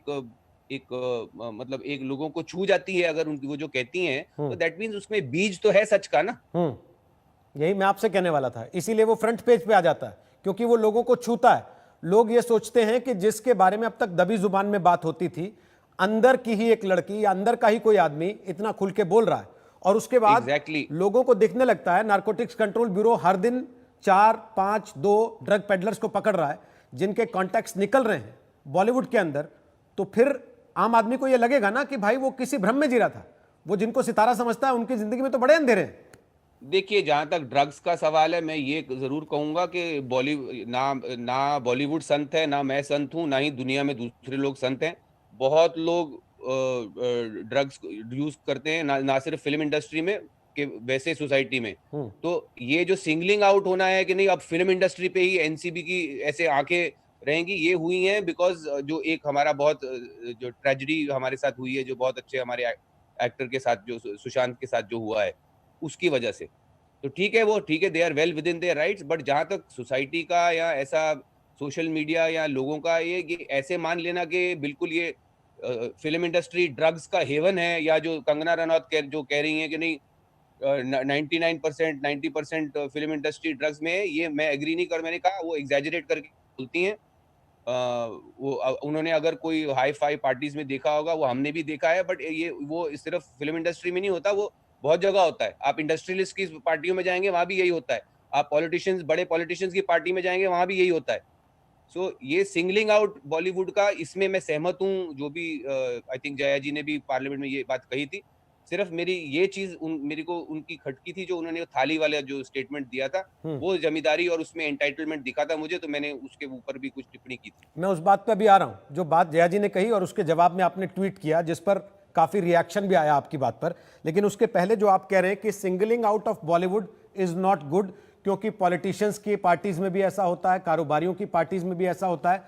मतलब एक लोगों को छू जाती है अगर उनकी वो जो कहती हैं, तो दैट मींस उसमें बीज तो है सच का ना। यही मैं आपसे कहने वाला था, इसीलिए वो फ्रंट पेज पे आ जाता है, क्योंकि वो लोगों को छूता है। लोग ये सोचते हैं कि जिसके बारे में अब तक दबी जुबान में बात होती थी, अंदर की ही एक लड़की या अंदर का ही कोई आदमी इतना खुल के बोल रहा है, और उसके बाद लोगों को दिखने लगता है नारकोटिक्स कंट्रोल ब्यूरो हर दिन 4, 5, 2 ड्रग पेडलर्स को पकड़ रहा है जिनके कॉन्टैक्ट्स निकल रहे हैं बॉलीवुड के अंदर। तो फिर आम आदमी को यह लगेगा ना कि भाई वो किसी भ्रम में जी रहा था, वो जिनको सितारा समझता है उनकी जिंदगी में तो बड़े अंधेरे हैं। देखिए, जहां तक ड्रग्स का सवाल है, मैं ये जरूर कहूंगा कि ना बॉलीवुड संत है, ना मैं संत हूं, ना ही दुनिया में दूसरे लोग संत हैं। बहुत लोग ड्रग्स यूज करते हैं, ना सिर्फ फिल्म इंडस्ट्री में कि वैसे सोसाइटी में। तो ये जो सिंगलिंग आउट होना है कि नहीं अब फिल्म इंडस्ट्री पे ही एनसीबी की ऐसे आंखें रहेंगी, ये हुई हैं बिकॉज जो एक हमारा बहुत जो ट्रेजेडी हमारे साथ हुई है, जो बहुत अच्छे हमारे एक्टर के साथ, जो सुशांत के साथ जो हुआ है, उसकी वजह से। तो ठीक है, they are well within their rights. But जहां तक सोसाइटी का या ऐसा सोशल मीडिया या लोगों का ये ऐसे मान लेना कि बिल्कुल ये फिल्म इंडस्ट्री ड्रग्स का हेवन है, या जो कंगना रनौत जो कह रही हैं कि नहीं 99% 90% फिल्म इंडस्ट्री ड्रग्स में है, ये मैं एग्री नहीं कर। मैंने कहा वो एग्जैजरेट करके बोलती हैं। उन्होंने अगर कोई हाई फाई पार्टीज में देखा होगा, वो हमने भी देखा है, बट ये वो सिर्फ फिल्म इंडस्ट्री में नहीं होता, वो बहुत जगह होता है। आप इंडस्ट्रियलिस्ट की पार्टियों में जाएंगे, वहां भी यही होता है। आप पॉलिटिशियंस, बड़े पॉलिटिशियंस की पार्टी में जाएंगे, वहां भी यही होता है। सो ये सिंगलिंग आउट बॉलीवुड का, इसमें मैं सहमत हूँ। जो भी आई थिंक जया जी ने भी पार्लियामेंट में ये बात कही थी। सिर्फ मेरी ये चीज मेरे को उनकी खटकी थी, जो उन्होंने थाली वाला जो स्टेटमेंट दिया था, वो जमींदारी और उसमें एंटाइटलमेंट दिखा था मुझे, तो मैंने उसके ऊपर भी कुछ टिप्पणी की थी। मैं उस बात पे अभी आ रहा हूं, जो बात जया जी ने कही और उसके जवाब में आपने ट्वीट किया, जिस पर काफी रिएक्शन भी आया आपकी बात पर। लेकिन उसके पहले जो आप कह रहे हैं कि singling out of Bollywood is not good, क्योंकि पॉलिटिशियंस की पार्टीज में भी ऐसा होता है, कारोबारियों की पार्टीज में भी ऐसा होता है।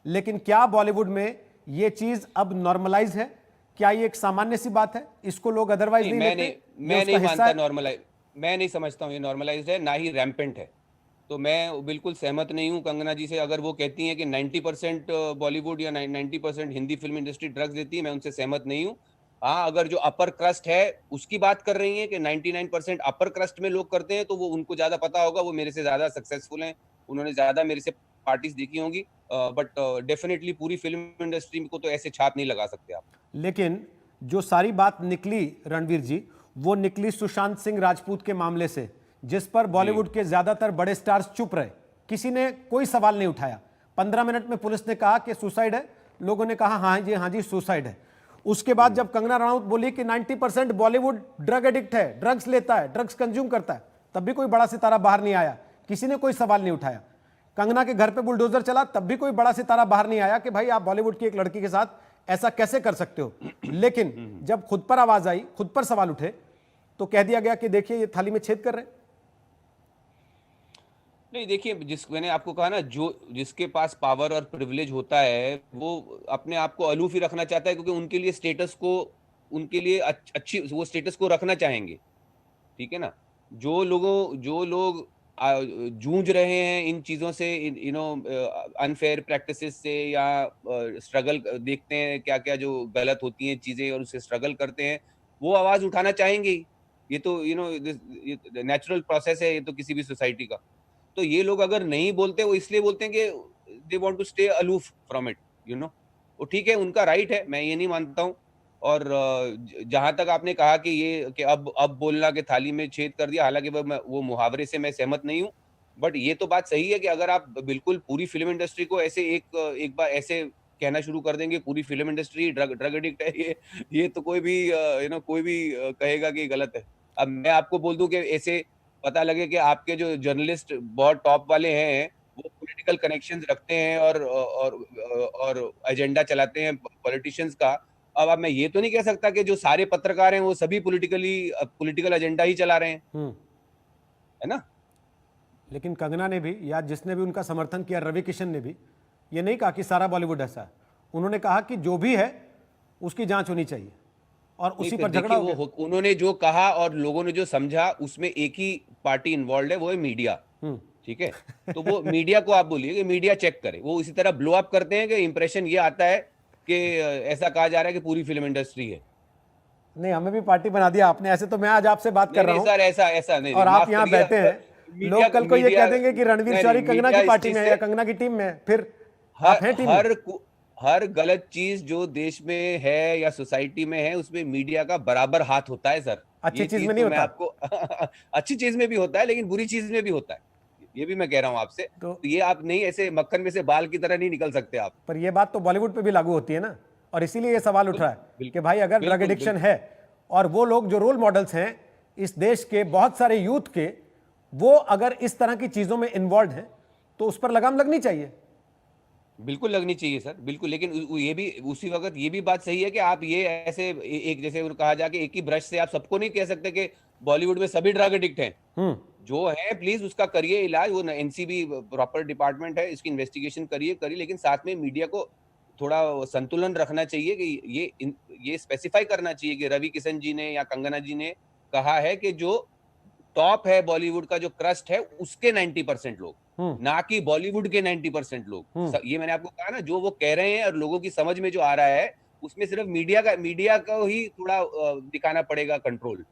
लेकिन क्या बॉलीवुड में ये चीज अब नॉर्मलाइज है? क्या ये एक सामान्य सी बात है? इसको लोग अदरवाइज नहीं लेते? मैं नहीं मानता नॉर्मलाइज, मैं नहीं समझता हूँ ये नॉर्मलाइज्ड है, ना ही रैम्पेंट है। तो मैं बिल्कुल सहमत नहीं हूँ कंगना जी से। अगर वो कहती हैं कि 90% बॉलीवुड या 90% हिंदी फिल्म इंडस्ट्री ड्रग्स देती है, मैं उनसे सहमत नहीं हूँ। हाँ, अगर जो अपर क्रस्ट है उसकी बात कर रही हैं कि 99% अपर क्रस्ट में लोग करते हैं, तो वो उनको ज्यादा पता होगा, वो मेरे से ज्यादा सक्सेसफुल हैं, उन्होंने ज्यादा मेरे से पार्टीज देखी होंगी। बट डेफिनेटली पूरी फिल्म इंडस्ट्री को तो ऐसे छाप नहीं लगा सकते आप। लेकिन जो सारी बात निकली रणवीर जी, वो निकली सुशांत सिंह राजपूत के मामले से, जिस पर बॉलीवुड के ज्यादातर बड़े स्टार्स चुप रहे, किसी ने कोई सवाल नहीं उठाया। 15 मिनट में पुलिस ने कहा कि सुसाइड है, लोगों ने कहा हाँ जी सुसाइड है। उसके बाद जब कंगना रनौत बोली कि 90% बॉलीवुड ड्रग एडिक्ट है, ड्रग्स लेता है, ड्रग्स कंज्यूम करता है, तब भी कोई बड़ा सितारा बाहर नहीं आया, किसी ने कोई सवाल नहीं उठाया। कंगना के घर पे बुलडोजर चला, तब भी कोई बड़ा सितारा बाहर नहीं आया कि भाई आप बॉलीवुड की एक लड़की के साथ ऐसा कैसे कर सकते हो। लेकिन जब खुद पर आवाज आई, खुद पर सवाल उठे, तो कह दिया गया कि देखिए ये थाली में छेद कर रहे हैं। नहीं, देखिए, मैंने आपको कहा ना, जिसके पास पावर और प्रिविलेज होता है वो अपने आप को अलूफ ही रखना चाहता है, क्योंकि उनके लिए स्टेटस को, उनके लिए अच्छी वो स्टेटस को रखना चाहेंगे। ठीक है ना। जो लोग जूझ रहे हैं इन चीजों से, अनफेयर प्रैक्टिसेस से, या स्ट्रगल देखते हैं क्या क्या जो गलत होती हैं चीजें और उससे स्ट्रगल करते हैं, वो आवाज उठाना चाहेंगे। ये तो नेचुरल प्रोसेस है, ये तो किसी भी सोसाइटी का। तो ये लोग अगर नहीं बोलते, वो इसलिए बोलते हैं कि they want to stay aloof from it, वो ठीक है, उनका राइट है, मैं ये नहीं मानता हूँ। और जहां तक आपने कहा कि ये कि अब बोलना कि थाली में छेद कर दिया, हालांकि वो मुहावरे से मैं सहमत नहीं हूँ। बट ये तो बात सही है कि अगर आप बिल्कुल पूरी फिल्म इंडस्ट्री को ऐसे एक बार ऐसे कहना शुरू कर देंगे, पूरी फिल्म इंडस्ट्री ड्रग एडिक्ट है, ये तो कोई भी कोई भी कहेगा कि गलत है। अब मैं आपको बोल दूं कि ऐसे पता लगे कि आपके जो जर्नलिस्ट बहुत टॉप वाले हैं वो पॉलिटिकल कनेक्शंस रखते हैं और एजेंडा चलाते हैं पॉलिटिशियंस का। अब मैं ये तो नहीं कह सकता कि जो सारे पत्रकार हैं वो सभी पॉलिटिकल एजेंडा ही चला रहे हैं, है ना। लेकिन कंगना ने भी या जिसने भी उनका समर्थन किया, रवि किशन ने भी ये नहीं कहा कि सारा बॉलीवुड ऐसा है। उन्होंने कहा कि जो भी है उसकी जांच होनी चाहिए और उसी पर झगड़ा हो गया। उन्होंने जो कहा और लोगों ने जो समझा उसमें एक ही पार्टी इन्वॉल्व है, वो है मीडिया। ठीक है, तो वो मीडिया को आप बोलिए कि मीडिया चेक करे। वो इसी तरह ब्लो अप करते हैं कि इंप्रेशन ये आता है कि ऐसा कहा जा रहा है कि पूरी फिल्म इंडस्ट्री है। नहीं, हमें भी पार्टी बना दिया आपने। ऐसे तो मैं आज आपसे बात कर रहा हूं सर, ऐसा नहीं, और आप यहाँ बैठे हैं। लोग कल को ये कह देंगे कि रणवीर शौरी कंगना की पार्टी में है या कंगना की टीम में है, फिर आप हैं टीम में। हर गलत चीज जो देश में है या सोसाइटी में है उसमें मीडिया का बराबर हाथ होता है सर। अच्छी चीज में नहीं होता। आपको अच्छी चीज में भी होता है लेकिन बुरी चीज में भी होता है, ये भी मैं कह रहा हूं आपसे। तो ये आप नहीं ऐसे मक्खन में से बाल की तरह नहीं निकल सकते आप। पर ये बात तो बॉलीवुड पे भी लागू होती है ना, और इसीलिए ये सवाल उठ रहा है कि भाई अगर ड्रग एडिक्शन है और वो लोग जो रोल मॉडल्स हैं इस देश के बहुत सारे यूथ के, वो अगर इस तरह की चीजों में इन्वॉल्व हैं तो उस पर लगाम लगनी चाहिए। बिल्कुल लगनी चाहिए सर, बिल्कुल। लेकिन ये भी उसी वक्त ये भी बात सही है कि आप ये ऐसे एक जैसे कहा जाए कि एक ही ब्रश से आप सबको नहीं कह सकते कि बॉलीवुड में सभी ड्रग एडिक्ट हैं। जो है प्लीज उसका करिए इलाज। वो एनसीबी प्रॉपर डिपार्टमेंट है, इसकी इन्वेस्टिगेशन करिए, लेकिन साथ में मीडिया को थोड़ा संतुलन रखना चाहिए कि ये स्पेसिफाई करना चाहिए कि रवि किशन जी ने या कंगना जी ने कहा है कि जो टॉप है बॉलीवुड का, जो क्रस्ट है, उसके 90% लोग, ना कि बॉलीवुड के 90% लोग। ये मैंने आपको कहा ना, जो वो कह रहे हैं और लोगों की समझ में जो आ रहा है उसमें सिर्फ मीडिया को ही थोड़ा दिखाना पड़ेगा कंट्रोल।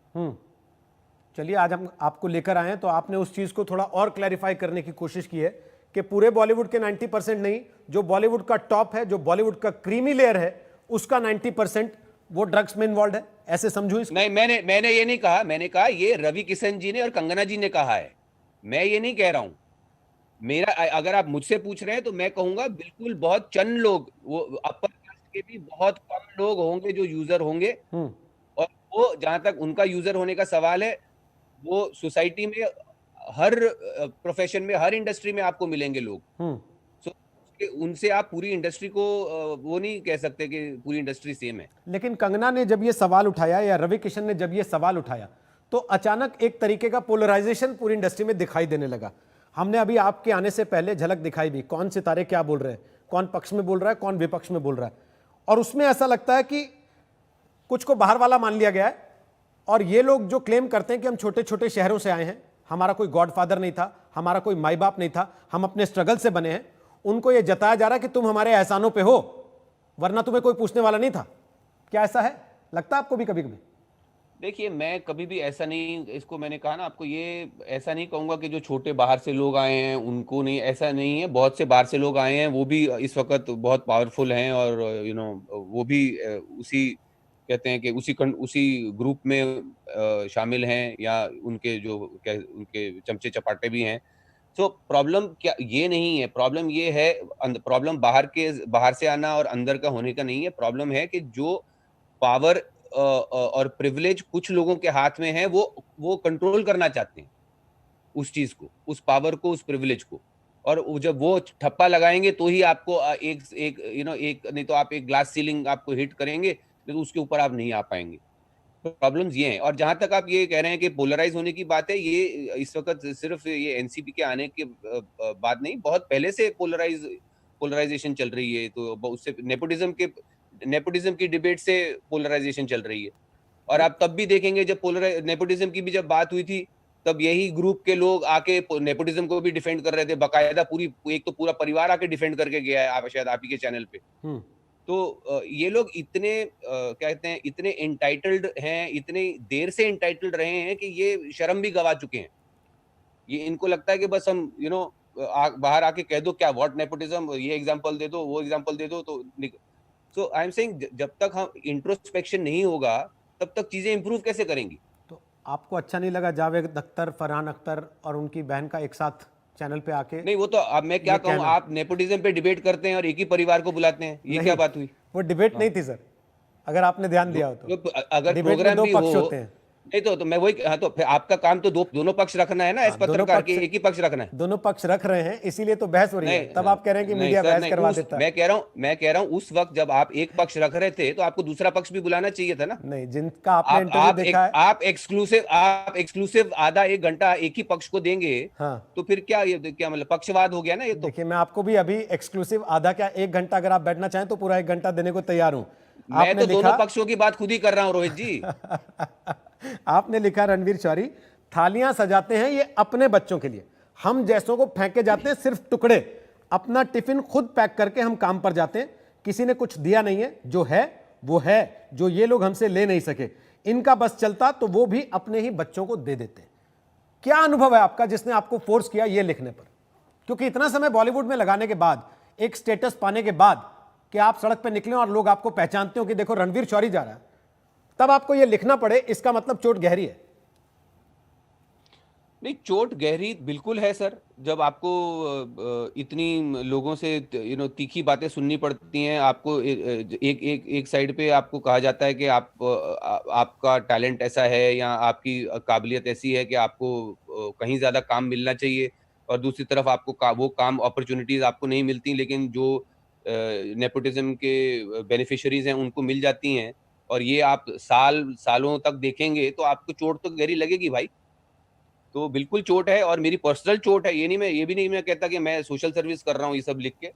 चलिए, आज हम आपको लेकर आए हैं तो आपने उस चीज को थोड़ा और क्लैरिफाई करने की कोशिश की है कि पूरे बॉलीवुड के 90% नहीं, जो बॉलीवुड का टॉप है, जो बॉलीवुड का क्रीमी लेयर है, उसका 90% वो ड्रग्स में इन्वॉल्व है। ऐसे समझो इसको। नहीं, मैंने ये नहीं कहा। मैंने कहा ये रवि किशन जी ने और कंगना जी ने कहा है, मैं ये नहीं कह रहा हूं। मेरा अगर आप मुझसे पूछ रहे हैं तो मैं कहूंगा बिल्कुल बहुत चंद लोग, वो अपर कास्ट के भी बहुत कम लोग होंगे जो यूजर होंगे, और वो जहां तक उनका यूजर होने का सवाल है, वो सोसाइटी में हर प्रोफेशन में, हर इंडस्ट्री में आपको मिलेंगे लोग। उनसे आप पूरी इंडस्ट्री को वो नहीं कह सकते कि पूरी इंडस्ट्री सेम है। लेकिन कंगना ने जब ये सवाल उठाया या रवि किशन ने जब ये सवाल उठाया तो अचानक एक तरीके का पोलराइजेशन पूरी इंडस्ट्री में दिखाई देने लगा। हमने अभी आपके आने से पहले झलक दिखाई भी, कौन सितारे क्या बोल रहे हैं, कौन पक्ष में बोल रहा है, कौन विपक्ष में बोल रहा है, और उसमें ऐसा लगता है कि कुछ को बाहर वाला मान लिया गया है। और ये लोग जो क्लेम करते हैं कि हम छोटे छोटे शहरों से आए हैं, हमारा कोई गॉडफादर नहीं था, हमारा कोई माई बाप नहीं था, हम अपने स्ट्रगल से बने हैं, उनको ये जताया जा रहा है कि तुम हमारे एहसानों पे हो, वरना तुम्हें कोई पूछने वाला नहीं था। क्या ऐसा है? लगता है आपको भी कभी कभी? देखिए, मैं कभी भी ऐसा नहीं, इसको मैंने कहा ना आपको, ये ऐसा नहीं कहूंगा कि जो छोटे बाहर से लोग आए हैं उनको नहीं, ऐसा नहीं है। बहुत से बाहर से लोग आए हैं, वो भी इस वक्त बहुत पावरफुल हैं, और वो भी उसी कहते हैं कि उसी ग्रुप में शामिल हैं, या उनके चमचे चपाटे भी हैं। तो प्रॉब्लम क्या ये नहीं है, प्रॉब्लम ये है, प्रॉब्लम बाहर से आना और अंदर का होने का नहीं है। प्रॉब्लम है कि जो पावर और प्रिविलेज कुछ लोगों के हाथ में है, वो कंट्रोल करना चाहते हैं उस चीज को, उस पावर को, उस प्रिविलेज को, और जब वो ठप्पा लगाएंगे तो ही आपको एक नहीं तो आप एक ग्लास सीलिंग आपको हिट करेंगे, तो उसके ऊपर आप नहीं आ पाएंगे। प्रॉब्लम्स ये हैं। और जहां तक आप ये कह रहे हैं कि पोलराइज होने की बात है, ये इस वक्त सिर्फ ये एनसीपी के आने के बाद नहीं, बहुत पहले से पोलराइजेशन चल रही है। तो उससे नेपोटिज्म की डिबेट से पोलराइजेशन चल रही है। और आप तब भी देखेंगे जब नेपोटिज्म की भी जब बात हुई थी, तब यही ग्रुप के लोग आके नेपोटिज्म को भी डिफेंड कर रहे थे, बाकायदा एक तो पूरा परिवार आके डिफेंड करके गया है, आप शायद आप ही के चैनल पे। तो ये लोग इतने कहते हैं, इतने इंटाइटल्ड हैं, इतने देर से इंटाइटल्ड रहे हैं कि ये शर्म भी गवा चुके हैं। ये इनको लगता है कि बस हम बाहर आके कह दो क्या, व्हाट नेपोटिज्म, ये एग्जांपल दे दो, वो एग्जांपल दे दो, तो सो आई एम सेइंग जब तक हम इंट्रोस्पेक्शन नहीं होगा तब तक चीजें इंप्रूव कैसे करेंगी। तो आपको अच्छा नहीं लगा जावेद अख्तर, फरहान अख्तर और उनकी बहन का एक साथ चैनल पे आके? नहीं, वो तो अब मैं क्या कहूँ, आप नेपोटिज्म पे डिबेट करते हैं और एक ही परिवार को बुलाते हैं, ये क्या बात हुई? वो डिबेट नहीं थी सर, अगर आपने ध्यान दिया हो तो। अगर प्रोग्राम भी हो, नहीं तो मैं वही, हाँ, तो फिर आपका काम तो दोनों पक्ष रखना है ना, एस पत्रकार के एक ही पक्ष रखना है। दोनों पक्ष रख रहे हैं, इसीलिए तो बहस हो रही है। तब आप कह रहे हैं कि मीडिया बहस करवा देता है। मैं कह रहा हूं उस वक्त जब आप एक पक्ष रख रहे थे तो आपको दूसरा पक्ष भी बुलाना चाहिए था ना। नहीं, जिनका आपने इंटरव्यू देखा है, आप एक्सक्लूसिव आधा एक घंटा एक ही पक्ष को देंगे, हाँ, तो फिर क्या मतलब पक्षवाद हो गया ना ये तो। देखिए, मैं आपको भी अभी एक्सक्लूसिव आधा क्या 1 घंटा अगर आप बैठना चाहें तो पूरा 1 घंटा देने को तैयार हूं। मैं तो दोनों पक्षों की बात खुद ही कर रहा हूं रोहित जी। आपने लिखा, रणवीर शौरी, थालियां सजाते हैं ये अपने बच्चों के लिए, हम जैसों को फेंके जाते हैं सिर्फ टुकड़े, अपना टिफिन खुद पैक करके हम काम पर जाते हैं, किसी ने कुछ दिया नहीं है, जो है वो है, जो ये लोग हमसे ले नहीं सके, इनका बस चलता तो वो भी अपने ही बच्चों को दे देते। क्या अनुभव है आपका जिसने आपको फोर्स किया ये लिखने पर? क्योंकि इतना समय बॉलीवुड में लगाने के बाद, एक स्टेटस पाने के बाद कि आप सड़क पर निकले और लोग आपको पहचानते हो कि देखो रणवीर शौरी जा रहा है, तब आपको यह लिखना पड़े, इसका मतलब चोट गहरी है। नहीं, चोट गहरी बिल्कुल है सर। जब आपको इतनी लोगों से तीखी बातें सुननी पड़ती हैं, आपको एक साइड पे आपको कहा जाता है कि आपका टैलेंट ऐसा है या आपकी काबिलियत ऐसी है कि आपको कहीं ज्यादा काम मिलना चाहिए, और दूसरी तरफ आपको वो काम अपॉर्चुनिटीज आपको नहीं मिलती, लेकिन जो नेपोटिज्म के बेनिफिशियरीज हैं उनको मिल जाती हैं, और ये आप सालों तक देखेंगे तो आपको चोट तो गहरी लगेगी भाई। तो बिल्कुल चोट है, और मेरी पर्सनल चोट है। ये भी नहीं मैं कहता कि मैं सोशल सर्विस कर रहा हूँ ये सब लिख के,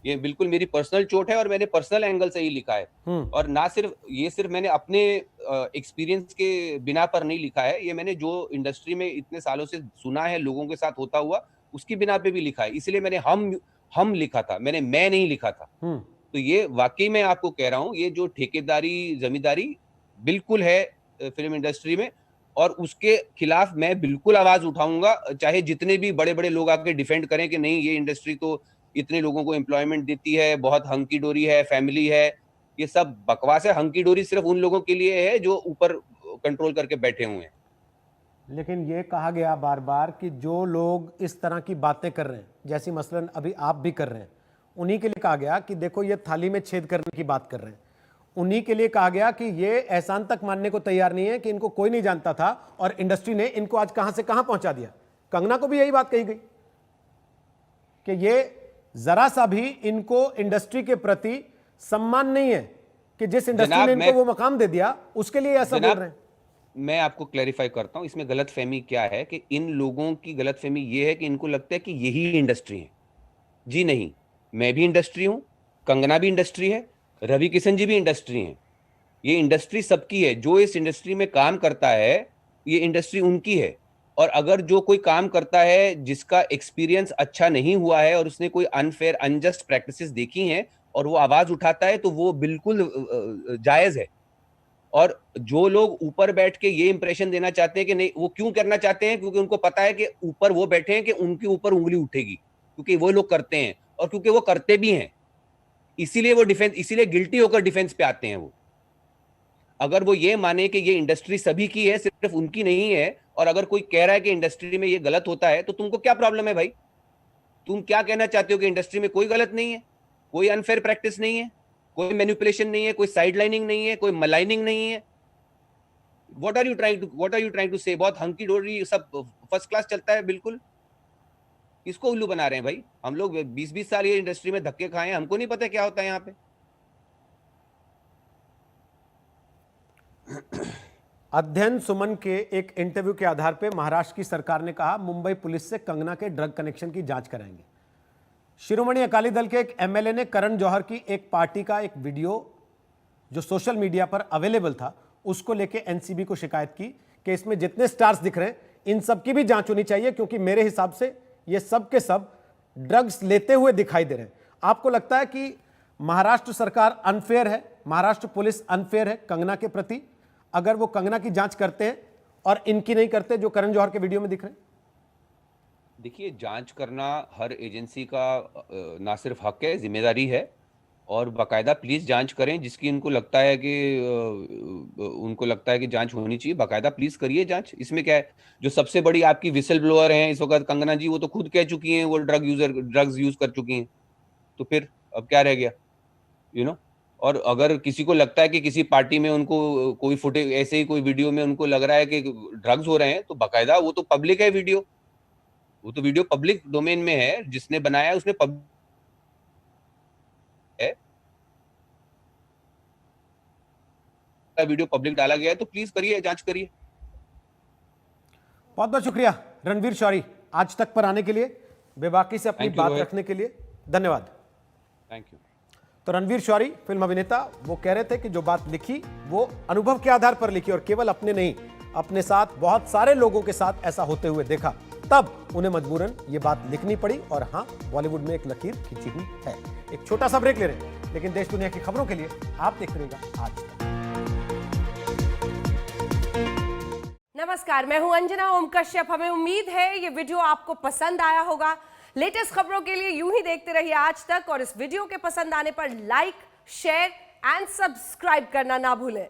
ये बिल्कुल मेरी पर्सनल चोट है और मैंने पर्सनल एंगल से ही लिखा है। और ना सिर्फ मैंने अपने एक्सपीरियंस के बिना पर नहीं लिखा है, ये मैंने जो इंडस्ट्री में इतने सालों से सुना है, लोगों के साथ होता हुआ, उसकी बिना पे भी लिखा है। इसलिए मैंने हम लिखा था, मैं नहीं लिखा था। तो ये वाकई में आपको कह रहा हूँ, ये जो ठेकेदारी जमींदारी बिल्कुल है फिल्म इंडस्ट्री में, और उसके खिलाफ मैं बिल्कुल आवाज उठाऊंगा, चाहे जितने भी बड़े बड़े लोग आके डिफेंड करें कि नहीं ये इंडस्ट्री तो इतने लोगों को एम्प्लॉयमेंट देती है, बहुत हंकी डोरी है, फैमिली है, ये सब बकवास है। हंकी डोरी सिर्फ उन लोगों के लिए है जो ऊपर कंट्रोल करके बैठे हुए हैं। लेकिन ये कहा गया बार बार कि जो लोग इस तरह की बातें कर रहे हैं, जैसी मसलन अभी आप भी कर रहे हैं, उन्हीं के लिए कहा गया कि देखो ये थाली में छेद करने की बात कर रहे हैं। उन्हीं के लिए कहा गया कि ये एहसान तक मानने को तैयार नहीं है कि इनको कोई नहीं जानता था और इंडस्ट्री ने इनको आज कहां से कहां पहुंचा दिया। कंगना को भी यही बात कही गई कि ये जरा सा भी इनको इंडस्ट्री के प्रति सम्मान नहीं है कि जिस इंडस्ट्री ने इनको वो मकाम दे दिया उसके लिए ऐसा बोल रहे हैं। मैं आपको क्लैरिफाई करता हूं, इसमें गलतफहमी क्या है कि इन लोगों की गलतफहमी ये है कि इनको लगता है कि यही इंडस्ट्री है। जी नहीं, मैं भी इंडस्ट्री हूं, कंगना भी इंडस्ट्री है, रवि किशन जी भी इंडस्ट्री हैं। ये इंडस्ट्री सबकी है। जो इस इंडस्ट्री में काम करता है ये इंडस्ट्री उनकी है, और अगर जो कोई काम करता है जिसका एक्सपीरियंस अच्छा नहीं हुआ है और उसने कोई अनफेयर अनजस्ट प्रैक्टिसेस देखी हैं और वो आवाज उठाता है तो वो बिल्कुल जायज है। और जो लोग ऊपर बैठ के ये इंप्रेशन देना चाहते हैं कि नहीं, वो क्यों करना चाहते हैं? क्योंकि उनको पता है कि ऊपर वो बैठे हैं कि उनके ऊपर उंगली उठेगी, क्योंकि वो लोग करते हैं और क्योंकि वो करते भी हैं, इसीलिए वो इसीलिए गिल्टी होकर डिफेंस पे आते हैं। वो अगर वो ये माने कि ये इंडस्ट्री सभी की है, सिर्फ उनकी नहीं है, और अगर कोई कह रहा है कि इंडस्ट्री में ये गलत होता है, तो तुमको क्या प्रॉब्लम है भाई? तुम क्या कहना चाहते हो कि इंडस्ट्री में कोई गलत नहीं है, कोई अनफेयर प्रैक्टिस नहीं है, कोई मैनिपुलेशन नहीं है, कोई साइड लाइनिंग नहीं है, कोई मलाइनिंग नहीं है? What are you trying to say? बहुत हंकी डोरी सब फर्स्ट क्लास चलता है बिल्कुल। किसको उल्लू बना रहे हैं भाई? हम लोग 20-20 साल ये इंडस्ट्री में धक्के खाए हैं, हमको नहीं पता क्या होता है यहाँ पे। अध्ययन सुमन के एक इंटरव्यू के आधार पर महाराष्ट्र की सरकार ने कहा मुंबई पुलिस से कंगना के ड्रग कनेक्शन की जांच कराएंगे। शिरोमणि अकाली दल के एक एमएलए ने करण जौहर की एक पार्टी का एक वीडियो जो सोशल मीडिया पर अवेलेबल था उसको लेके एनसीबी को शिकायत की कि इसमें जितने स्टार्स दिख रहे हैं इन सब की भी जांच होनी चाहिए, क्योंकि मेरे हिसाब से ये सब के सब ड्रग्स लेते हुए दिखाई दे रहे हैं। आपको लगता है कि महाराष्ट्र सरकार अनफेयर है, महाराष्ट्र पुलिस अनफेयर है कंगना के प्रति, अगर वो कंगना की जांच करते हैं और इनकी नहीं करते जो करण जौहर के वीडियो में दिख रहे हैं? देखिए, जांच करना हर एजेंसी का ना सिर्फ हक है, जिम्मेदारी है, और बाकायदा प्लीज जांच करें जिसकी उनको लगता है कि जांच होनी चाहिए। बाकायदा प्लीज करिए जांच, इसमें क्या है? जो सबसे बड़ी आपकी विसल ब्लोअर हैं इस वक्त कंगना जी, वो तो खुद कह चुकी हैं वो ड्रग्स यूज कर चुकी हैं, तो फिर अब क्या रह गया? और अगर किसी को लगता है कि किसी पार्टी में उनको कोई फुटेज, ऐसे ही कोई वीडियो में उनको लग रहा है कि ड्रग्स हो रहे हैं, तो बाकायदा वो तो पब्लिक है वीडियो, वो तो वीडियो पब्लिक डोमेन में है, जिसने बनाया है उसने वीडियो पब्लिक डाला गया है, तो प्लीज करिए, जांच करिए। बहुत बहुत शुक्रिया रणवीर शौरी, आज तक पर आने के लिए, बेबाकी से अपनी Thank you, बात रोहित। रखने के लिए धन्यवाद। Thank you. तो रणवीर शौरी फिल्म अभिनेता, वो कह रहे थे कि जो बात लिखी वो अनुभव के आधार पर लिखी, और केवल अपने नहीं, अपने साथ बहुत सारे लोगों के साथ ऐसा होते हुए देखा, तब उन्हें मजबूरन ये बात लिखनी पड़ी। और हाँ, बॉलीवुड में एक लकीर खींची हुई है। एक छोटा सा ब्रेक ले रहे हैं, लेकिन देश दुनिया की खबरों के लिए आप देख रहिएगा आज तक। नमस्कार, मैं हूं अंजना ओम कश्यप। हमें उम्मीद है ये वीडियो आपको पसंद आया होगा। लेटेस्ट खबरों के लिए यूं ही देखते रहिए आज तक, और इस वीडियो के पसंद आने पर लाइक, शेयर एंड सब्सक्राइब करना ना भूलें।